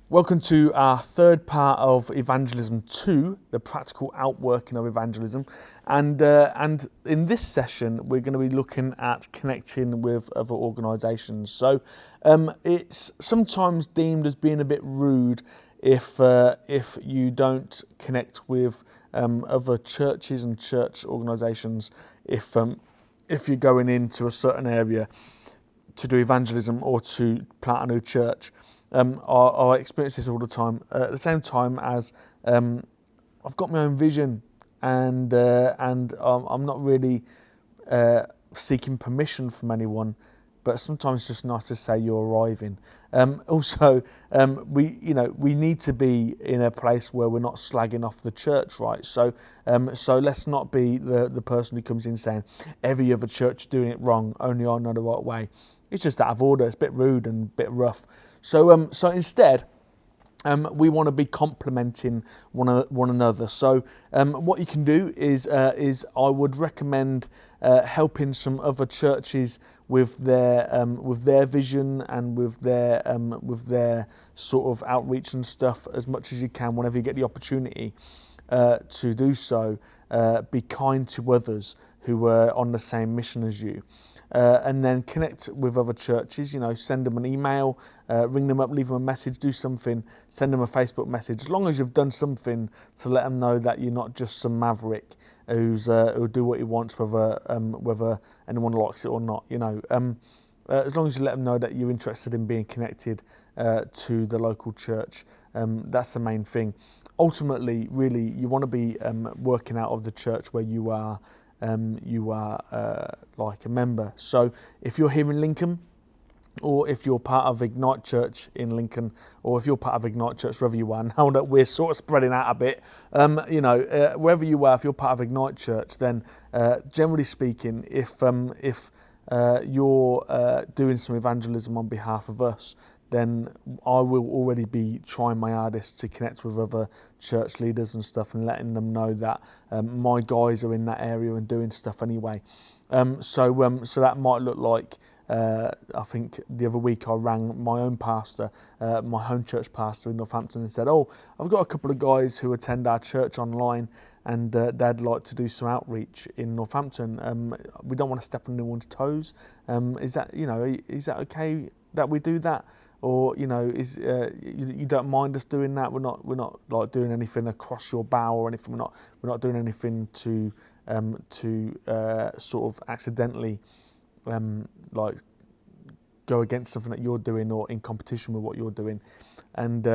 Welcome to our third part of Evangelism 2, the practical outworking of evangelism. And in this session, we're going to be looking at connecting with other organisations. So it's sometimes deemed as being a bit rude if you don't connect with other churches and church organisations if you're going into a certain area to do evangelism or to plant a new church. I experience this all the time. At the same time as I've got my own vision, and I'm not really seeking permission from anyone. But sometimes it's just nice to say you're arriving. Also, we need to be in a place where we're not slagging off the church, right? So let's not be the person who comes in saying every other church is doing it wrong, only I know the right way. It's just out of order. It's a bit rude and a bit rough. So instead, we want to be complementing one another. So what you can do is I would recommend helping some other churches with their vision and with their sort of outreach and stuff as much as you can whenever you get the opportunity to do so. Be kind to others who are on the same mission as you. And then connect with other churches, send them an email, ring them up, leave them a message, do something, send them a Facebook message. As long as you've done something to let them know that you're not just some maverick who'll do what he wants, whether anyone likes it or not. As long as you let them know that you're interested in being connected to the local church, that's the main thing. Ultimately, really, you want to be working out of the church where you are like a member. So if you're here in Lincoln, or if you're part of Ignite Church in Lincoln, or if you're part of Ignite Church wherever you are, now that we're sort of spreading out a bit, wherever you are, if you're part of Ignite Church, then generally speaking, if you're doing some evangelism on behalf of us, then I will already be trying my hardest to connect with other church leaders and stuff and letting them know that my guys are in that area and doing stuff anyway. So that might look like, I think the other week I rang my own pastor, my home church pastor in Northampton, and said, I've got a couple of guys who attend our church online and they'd like to do some outreach in Northampton. We don't want to step on anyone's toes. Is that okay that we do that? Or you don't mind us doing that? We're not like doing anything across your bow or anything. We're not doing anything to sort of accidentally like go against something that you're doing or in competition with what you're doing. And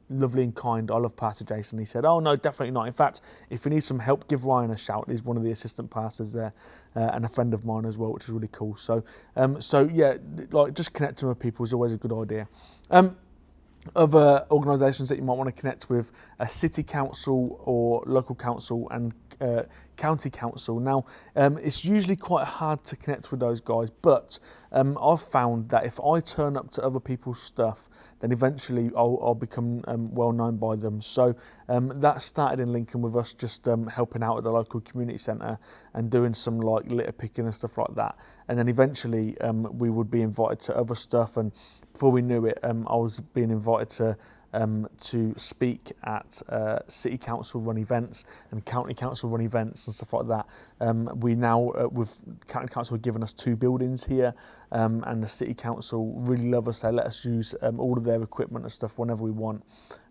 lovely and kind. I love Pastor Jason. He said, "Oh no, definitely not. In fact, if you need some help, give Ryan a shout. He's one of the assistant pastors there, and a friend of mine as well, which is really cool." So like just connecting with people is always a good idea. Other organisations that you might want to connect with: a city council or local council and county council. Now, it's usually quite hard to connect with those guys, but I've found that if I turn up to other people's stuff, then eventually I'll become well known by them. So that started in Lincoln with us just helping out at the local community centre and doing some like litter picking and stuff like that. And then eventually we would be invited to other stuff, and before we knew it, I was being invited to speak at city council run events and county council run events and stuff like that. We now, with county council, have given us 2 buildings here, and the city council really love us. They let us use all of their equipment and stuff whenever we want.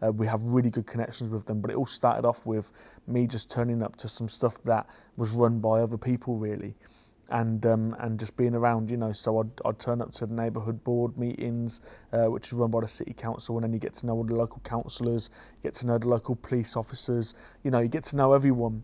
We have really good connections with them, but it all started off with me just turning up to some stuff that was run by other people, really. And just being around, so I'd turn up to the neighbourhood board meetings, which is run by the city council, and then you get to know all the local councillors, you get to know the local police officers, you get to know everyone.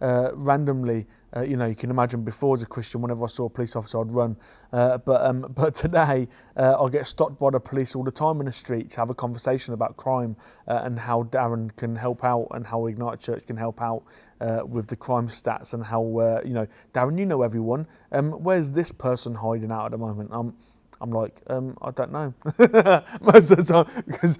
Randomly, you can imagine before as a Christian, whenever I saw a police officer, I'd run. But today, I get stopped by the police all the time in the street to have a conversation about crime and how Darren can help out and how Ignite Church can help out with the crime stats and how, Darren, you know everyone. Where's this person hiding out at the moment? I'm like, I don't know most of the time because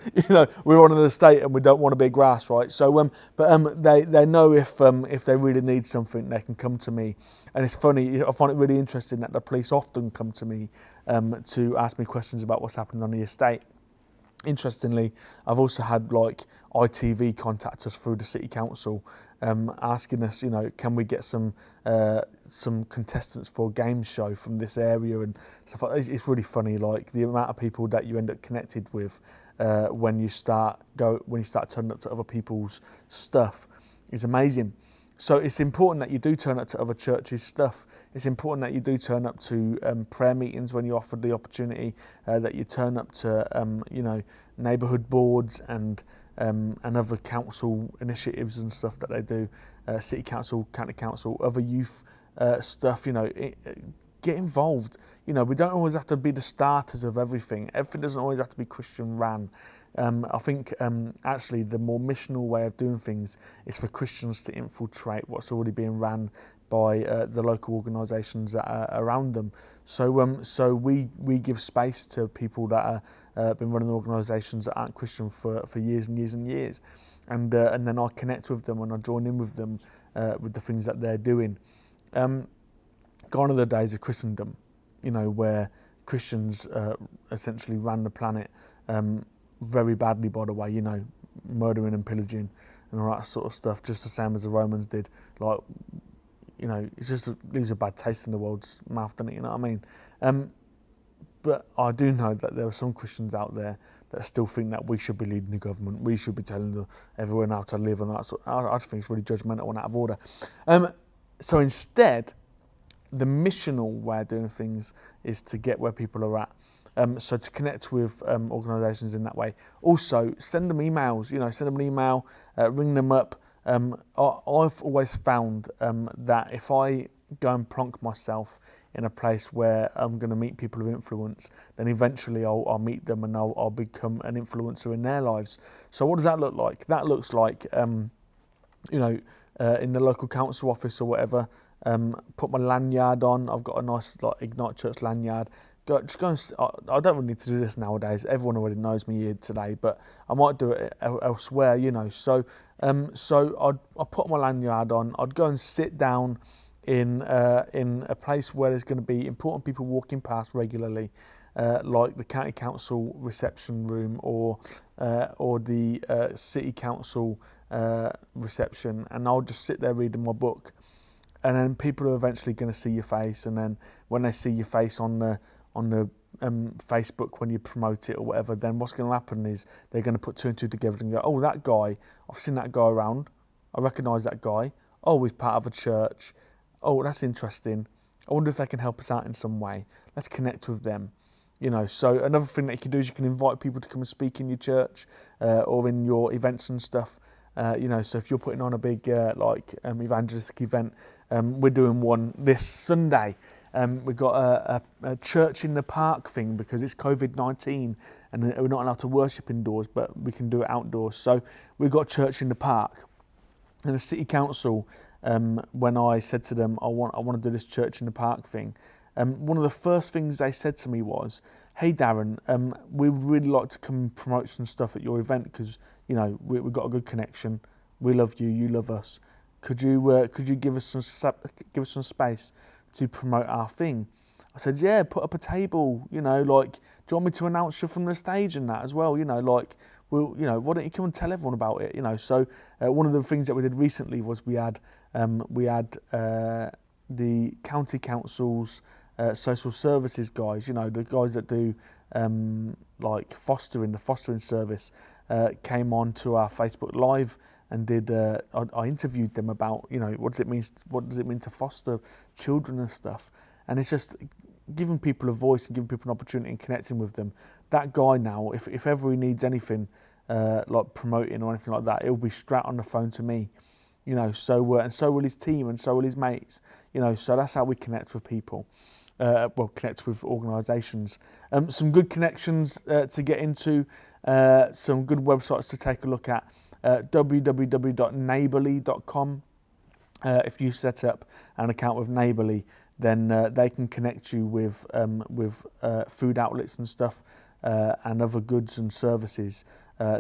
we're on an estate and we don't want to be grass, right? So, they know if they really need something, they can come to me. And it's funny, I find it really interesting that the police often come to me to ask me questions about what's happening on the estate. Interestingly, I've also had like ITV contact us through the city council, asking us, can we get some contestants for a game show from this area and stuff like that. It's really funny, like the amount of people that you end up connected with when you start turning up to other people's stuff is amazing. So it's important that you do turn up to other churches' stuff. It's important that you do turn up to prayer meetings when you're offered the opportunity, that you turn up to, neighbourhood boards and other council initiatives and stuff that they do, city council, county council, other youth stuff, get involved. We don't always have to be the starters of everything. Everything doesn't always have to be Christian ran. I think actually the more missional way of doing things is for Christians to infiltrate what's already being ran by the local organisations that are around them. So we give space to people that have been running organisations that aren't Christian for years and years and years, and then I connect with them and I join in with them with the things that they're doing. Gone are the days of Christendom, where Christians essentially ran the planet. Very badly, by the way, murdering and pillaging and all that sort of stuff, just the same as the Romans did. Like, it's just leaves a bad taste in the world's mouth, doesn't it? You know what I mean? But I do know that there are some Christians out there that still think that we should be leading the government, we should be telling everyone how to live, and that sort. I just think it's really judgmental and out of order. So instead, the missional way of doing things is to get where people are at. So to connect with organisations in that way. Also, send them emails. Send them an email, ring them up. I've always found that if I go and plonk myself in a place where I'm going to meet people of influence, then eventually I'll meet them and I'll become an influencer in their lives. So what does that look like? That looks like, in the local council office or whatever, put my lanyard on. I've got a nice Ignite Church lanyard. Just go and, I don't really need to do this nowadays. Everyone already knows me here today, but I might do it elsewhere, So I'd put my lanyard on. I'd go and sit down in a place where there's going to be important people walking past regularly, like the county council reception room or the city council reception, and I'll just sit there reading my book. And then people are eventually going to see your face, and then when they see your face on the Facebook when you promote it or whatever, then what's going to happen is they're going to put two and two together and go, oh, that guy, I've seen that guy around, I recognise that guy, oh, he's part of a church, oh, that's interesting, I wonder if they can help us out in some way, let's connect with them. So another thing that you can do is you can invite people to come and speak in your church or in your events and stuff. So if you're putting on a big evangelistic event, we're doing one this Sunday. We've got a church in the park thing because it's COVID-19 and we're not allowed to worship indoors, but we can do it outdoors. So we've got church in the park. And the city council, when I said to them, I want to do this church in the park thing, one of the first things they said to me was, hey Darren, we would really like to come and promote some stuff at your event because we've got a good connection. We love you, you love us. Could you give us some space to promote our thing? I said, yeah, put up a table. Do you want me to announce you from the stage and that as well? Why don't you come and tell everyone about it? So one of the things that we did recently was we had the county council's social services guys, the guys that do the fostering service, came on to our Facebook Live and did. I interviewed them about what does it mean to foster children and stuff, and it's just giving people a voice and giving people an opportunity and connecting with them. That guy now, if ever he needs anything like promoting or anything like that, he'll be straight on the phone to me. And so will his team and so will his mates. So that's how we connect with people. Connect with organisations. Some good connections to get into, some good websites to take a look at, www.neighbourly.com. If you set up an account with Neighbourly, then they can connect you with food outlets and stuff and other goods and services.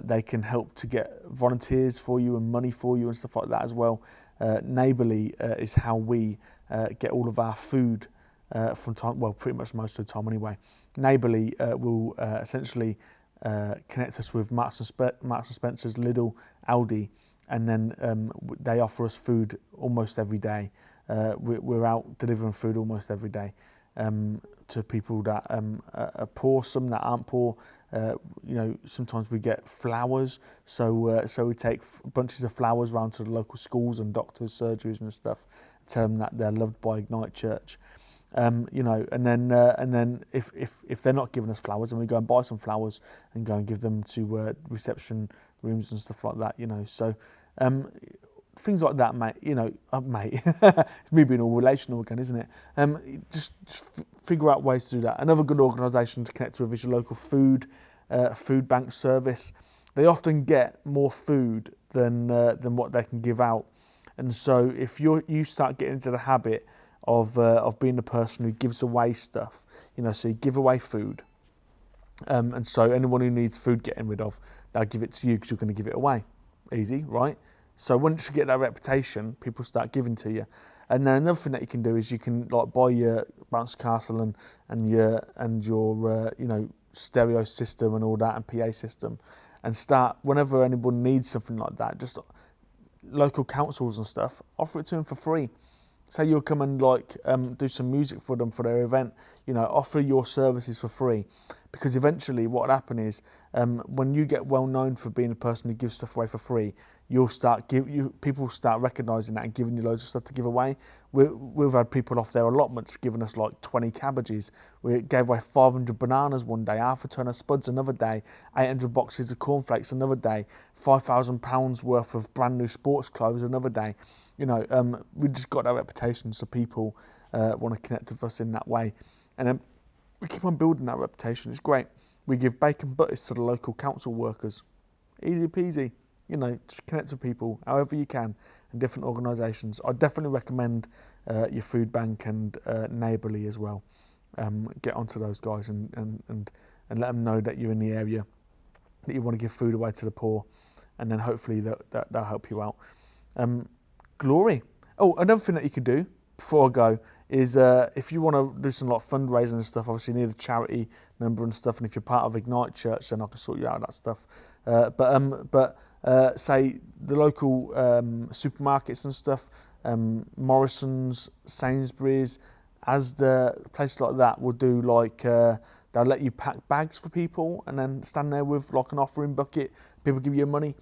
They can help to get volunteers for you and money for you and stuff like that as well. Neighbourly is how we get all of our food from time, pretty much most of the time anyway. Neighbourly will essentially connect us with Marks and Spencer's, Lidl, Aldi, and then they offer us food almost every day. We're out delivering food almost every day to people that are poor, some that aren't poor. Sometimes we get flowers, so we take bunches of flowers around to the local schools and doctors' surgeries and stuff, tell them that they're loved by Ignite Church. And then if they're not giving us flowers, then we go and buy some flowers and go and give them to reception rooms and stuff like that. So things like that, mate. Mate, it's me being all relational again, isn't it? Just figure out ways to do that. Another good organisation to connect with is your local food bank service. They often get more food than what they can give out, and so if you start getting into the habit of being the person who gives away stuff, so you give away food, and so anyone who needs food getting rid of, they'll give it to you because you're going to give it away. Easy, right? So once you get that reputation, people start giving to you. And then another thing that you can do is you can buy your bouncy castle and your stereo system and all that, and PA system, and start, whenever anyone needs something like that, just local councils and stuff, offer it to them for free. Say you'll come and do some music for them for their event, offer your services for free, because eventually what will happen is when you get well known for being a person who gives stuff away for free, people start recognising that and giving you loads of stuff to give away. We've had people off their allotments giving us 20 cabbages. We gave away 500 bananas one day, half a ton of spuds another day, 800 boxes of cornflakes another day, £5,000 worth of brand new sports clothes another day. We just got that reputation, so people want to connect with us in that way. And then we keep on building that reputation. It's great. We give bacon butties to the local council workers. Easy peasy. Just connect with people however you can in different organisations. I definitely recommend your food bank and Neighbourly as well. Get onto those guys and let them know that you're in the area, that you want to give food away to the poor, and then hopefully that'll help you out. Glory. Oh, another thing that you could do before I go is if you want to do some fundraising and stuff, obviously you need a charity number and stuff, and if you're part of Ignite Church, then I can sort you out that stuff. But say the local supermarkets and stuff, Morrison's, Sainsbury's, Asda, places like that will do they'll let you pack bags for people and then stand there with an offering bucket. People give you money.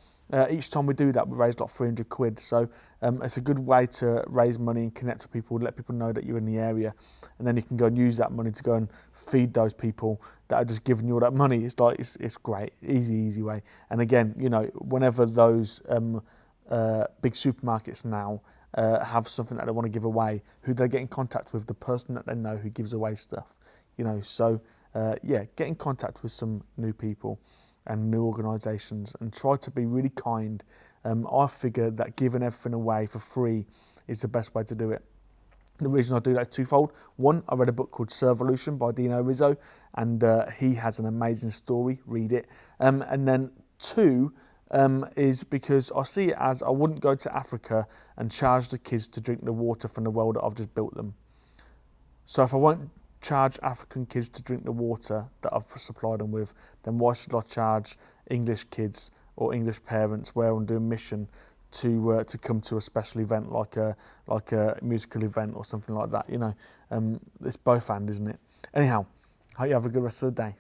Each time we do that, we raise £300. So it's a good way to raise money and connect with people, let people know that you're in the area, and then you can go and use that money to go and feed those people that are just giving you all that money. It's great, easy way. And again, whenever those big supermarkets now have something that they want to give away, who they get in contact with, the person that they know who gives away stuff. So get in contact with some new people and new organisations, and try to be really kind. I figure that giving everything away for free is the best way to do it. The reason I do that is twofold. One, I read a book called Servolution by Dino Rizzo, and he has an amazing story, read it. And then two, is because I see it as I wouldn't go to Africa and charge the kids to drink the water from the well that I've just built them. So if I won't charge African kids to drink the water that I've supplied them with, then why should I charge English kids or English parents where I'm doing mission to come to a special event like a musical event or something like that? It's both and, isn't it? Anyhow, hope you have a good rest of the day.